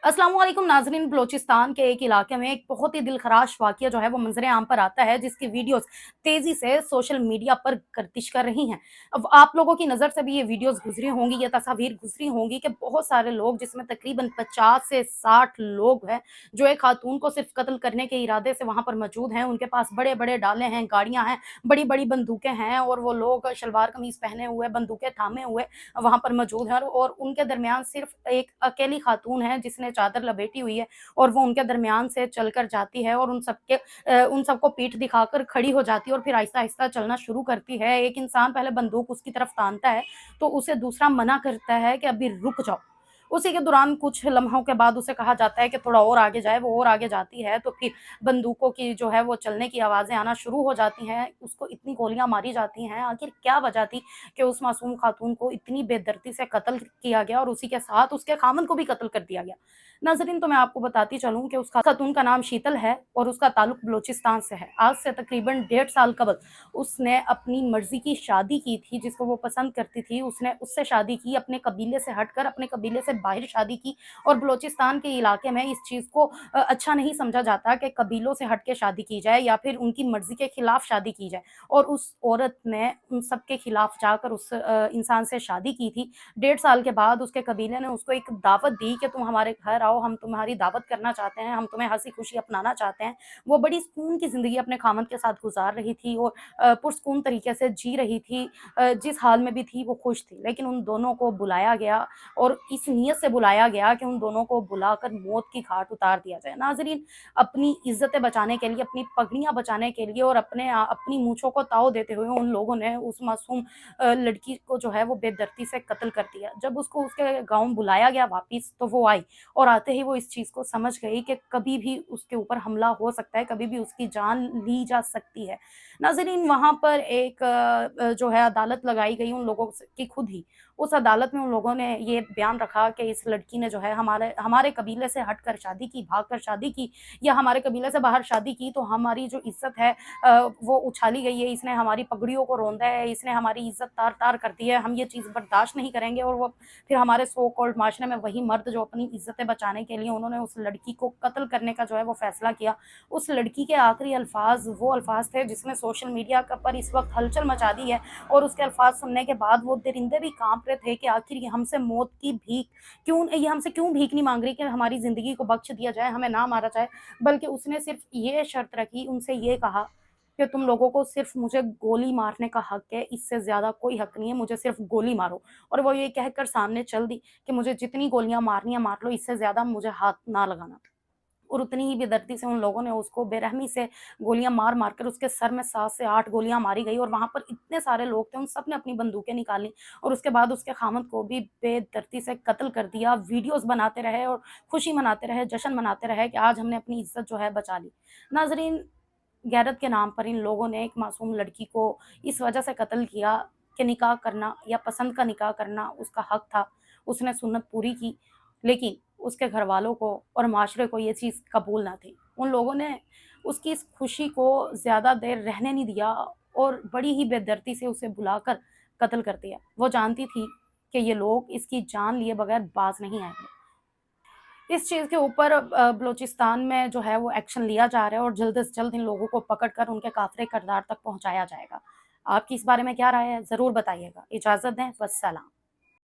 अस्सलाम वालेकुम नाज़रीन। बलोचिस्तान के एक इलाके में एक बहुत ही दिलखराश वाक़या जो है वो मंज़र आम पर आता है, जिसकी वीडियोज़ तेज़ी से सोशल मीडिया पर गर्दिश कर रही हैं। अब आप लोगों की नज़र से भी ये वीडियोज़ गुज़री होंगी, ये तस्वीर गुज़री होंगी कि बहुत सारे लोग, जिसमें तकरीबन 50 से 60 लोग हैं, जो एक खातून को सिर्फ़ कत्ल करने के इरादे से वहाँ पर मौजूद हैं। उनके पास बड़े-बड़े डाले हैं, गाड़ियाँ हैं, बड़ी-बड़ी बंदूकें हैं और वो लोग शलवार कमीज़ पहने हुए, बंदूकें थामे हुए वहाँ पर मौजूद हैं और उनके दरमियान सिर्फ़ एक अकेली खातून है जिसने चादर लपेटी हुई है और वो उनके दरमियान से चलकर जाती है और उन सबको पीठ दिखाकर खड़ी हो जाती है और फिर आहिस्ता-आहिस्ता चलना शुरू करती है। एक इंसान पहले बंदूक उसकी तरफ तानता है, तो उसे दूसरा मना करता है कि अभी रुक जाओ। उसी के दौरान कुछ लम्हों के बाद उसे कहा जाता है कि थोड़ा और आगे जाए, वो और आगे जाती है तो फिर बंदूकों की जो है वो चलने की आवाज़ें आना शुरू हो जाती हैं। उसको इतनी गोलियाँ मारी जाती हैं, आखिर क्या वजह थी कि उस मासूम खातून को इतनी बेदर्दी से कत्ल किया गया और उसी के साथ उसके खामन को भी कत्ल कर दिया गया। नाज़रीन, तो मैं आपको बताती चलूँ कि उस खातून का नाम शीतल है और उसका ताल्लुक बलूचिस्तान से है। आज से तकरीबन 1.5 साल कबल उसने अपनी मर्ज़ी की शादी की थी, जिसको वो पसंद करती थी। उसने उससे शादी की, अपने कबीले से हटकर अपने कबीले से बाहर शादी की और बलूचिस्तान के इलाके में इस चीज़ को अच्छा नहीं समझा जाता कि कबीलों से हट के शादी की जाए या फिर उनकी मर्ज़ी के खिलाफ शादी की जाए। और उस औरत ने उन सब के खिलाफ जाकर उस इंसान से शादी की थी। 1.5 साल के बाद उसके कबीले ने उसको एक दावत दी कि तुम हमारे घर आओ, हम तुम्हारी दावत करना चाहते हैं, हम तुम्हें हँसी-खुशी अपनाना चाहते हैं। वो बड़ी सुकून की ज़िंदगी अपने खामद के साथ गुज़ार रही थी और पुरसुकून तरीके से जी रही थी। जिस हाल में भी थी वो खुश थी। लेकिन उन दोनों को बुलाया गया और इस नीयत से बुलाया गया कि उन दोनों को बुलाकर मौत की घाट उतार दिया जाए। नाज़रीन, अपनी इज़्ज़तें बचाने के लिए, अपनी पगड़ियाँ बचाने के लिए और अपनी मूँछों को ताव देते हुए उन लोगों ने उस मासूम लड़की को जो है वो बेदर्दी से कत्ल कर दिया। जब उसको उसके गाँव बुलाया गया वापिस, तो वो आई और आते ही वो इस चीज़ को समझ गई कि कभी भी उसके ऊपर हमला हो सकता है, कभी भी उसकी जान ली जा सकती है। नाज़रीन, वहाँ पर एक जो है अदालत लगाई गई उन लोगों की खुद ही। उस अदालत में उन लोगों ने ये बयान रखा कि इस लड़की ने जो है हमारे हमारे कबीले से हटकर शादी की, भागकर शादी की या हमारे कबीले से बाहर शादी की, तो हमारी जो इज़्ज़त है वो उछाली गई है, इसने हमारी पगड़ियों को रौंदा है, इसने हमारी इज़्ज़त तार-तार कर दी है, हम ये चीज़ बर्दाश्त नहीं करेंगे। और वो फिर हमारे सो कॉल्ड माशरे में वही मर्द जो अपनी इज़्ज़तें बचाने के लिए उन्होंने उस लड़की को कत्ल करने का जो है वो फ़ैसला किया। उस लड़की के आखिरी अल्फ़ाज़ वो अल्फ़ाज़ थे जिसने सोशल मीडिया पर इस वक़्त हलचल मचा दी है और उसके अल्फ़ाज़ सुनने के बाद वो दरिंदे भी काँप रहे थे कि आखिर ये हमसे मौत की भीख ये हमसे क्यों भीख नहीं माँग रही कि हमारी ज़िंदगी को बख्श दिया जाए, हमें ना मारा जाए। बल्कि उसने सिर्फ़ ये शर्त रखी, उनसे ये कहा कि तुम लोगों को सिर्फ़ मुझे गोली मारने का हक है, इससे ज़्यादा कोई हक नहीं है, मुझे सिर्फ़ गोली मारो। और वो ये कहकर सामने चल दी कि मुझे जितनी गोलियाँ मारनी है मार लो, इससे ज़्यादा मुझे हाथ ना लगाना। और उतनी ही बेदर्दी से उन लोगों ने उसको बेरहमी से गोलियाँ मार-मार कर उसके सर में 7 से 8 गोलियाँ मारी गई और वहाँ पर इतने सारे लोग थे, उन सब ने अपनी बंदूकें निकाली और उसके बाद उसके खामद को भी बेदर्दी से कत्ल कर दिया। वीडियोज़ बनाते रहे और खुशी मनाते रहे, जश्न मनाते रहे कि आज हमने अपनी इज़्ज़त जो है बचा ली। नाज़रीन, गैरत के नाम पर इन लोगों ने एक मासूम लड़की को इस वजह से कत्ल किया कि निकाह करना या पसंद का निकाह करना उसका हक था। उसने सुन्नत पूरी की, लेकिन उसके घरवालों को और माशरे को ये चीज़ कबूल ना थी। उन लोगों ने उसकी इस खुशी को ज़्यादा देर रहने नहीं दिया और बड़ी ही बेदर्दी से उसे बुलाकर कत्ल कर दिया। वो जानती थी कि ये लोग इसकी जान लिए बगैर बाज़ नहीं आएँगे। इस चीज़ के ऊपर बलूचिस्तान में जो है वो एक्शन लिया जा रहा है और जल्द से जल्द इन लोगों को पकड़ कर उनके काफ़िले किरदार तक पहुँचाया जाएगा। आपकी इस बारे में क्या राय है? ज़रूर बताइएगा। इजाज़त दें, वस्सलाम।